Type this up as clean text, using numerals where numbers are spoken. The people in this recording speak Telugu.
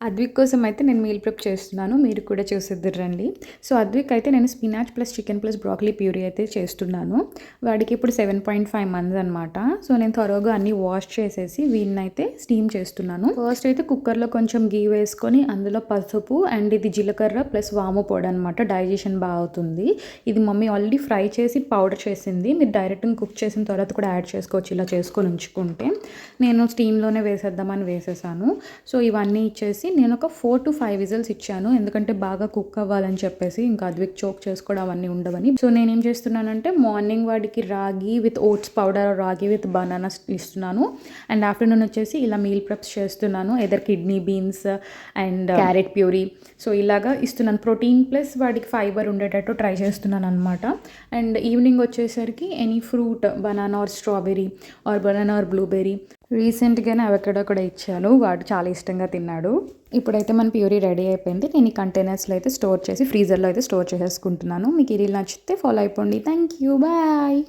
అద్విక్ కోసం అయితే నేను మీల్ ప్రిప్ చేస్తున్నాను. మీరు కూడా చూసేద్దురు రండి. సో, అద్విక్ అయితే నేను spinach plus chicken plus broccoli puree అయితే చేస్తున్నాను. వాడికి ఇప్పుడు 7.5 మంత్స్ అనమాట. సో, నేను త్వరగా అన్నీ వాష్ చేసేసి వీడినైతే స్టీమ్ చేస్తున్నాను. ఫస్ట్ అయితే కుక్కర్‌లో కొంచెం గీ వేసుకొని అందులో పసుపు అండ్ ఇది జీలకర్ర ప్లస్ వాము పొడి అనమాట. డైజెషన్ బాగా అవుతుంది. ఇది మమ్మీ ఆల్రెడీ ఫ్రై చేసి పౌడర్ చేసింది. మీరు డైరెక్ట్‌గా కుక్ చేసిన తర్వాత కూడా యాడ్ చేసుకోవచ్చు ఇలా చేసుకొని ఉంచుకుంటే. నేను స్టీమ్‌లోనే వేసేద్దామని వేసేసాను. సో, ఇవన్నీ ఇచ్చేసి నేను ఒక 4 to 5 విజిల్స్ ఇచ్చాను. ఎందుకంటే బాగా కుక్ అవ్వాలని చెప్పేసి ఇంకా అద్విక్ చోక్ చేసుకోవడం అవన్నీ ఉండవని. సో, నేనేం చేస్తున్నానంటే మార్నింగ్ వాడికి ragi with oats powder, ragi with banana ఇస్తున్నాను. అండ్ ఆఫ్టర్నూన్ వచ్చేసి ఇలా మీల్ ప్రెప్స్ చేస్తున్నాను. Either kidney beans and carrot puree. So, ఇలాగా ఇస్తున్నాను. ప్రోటీన్ ప్లస్ వాడికి ఫైబర్ ఉండేటట్టు ట్రై చేస్తున్నాను అనమాట. అండ్ ఈవినింగ్ వచ్చేసరికి any fruit banana or strawberry or banana or blueberry. రీసెంట్‌గానే అవకాడో కూడా ఇచ్చాను. వాడు చాలా ఇష్టంగా తిన్నాడు. ఇప్పుడైతే మన ప్యూరీ రెడీ అయిపోయింది. నేను ఈ కంటైనర్స్‌లో అయితే స్టోర్ చేసి ఫ్రీజర్‌లో అయితే స్టోర్ చేసేసుకుంటున్నాను. మీకు ఈ రీల్ నచ్చితే ఫాలో అయిపోండి. Thank you. బాయ్.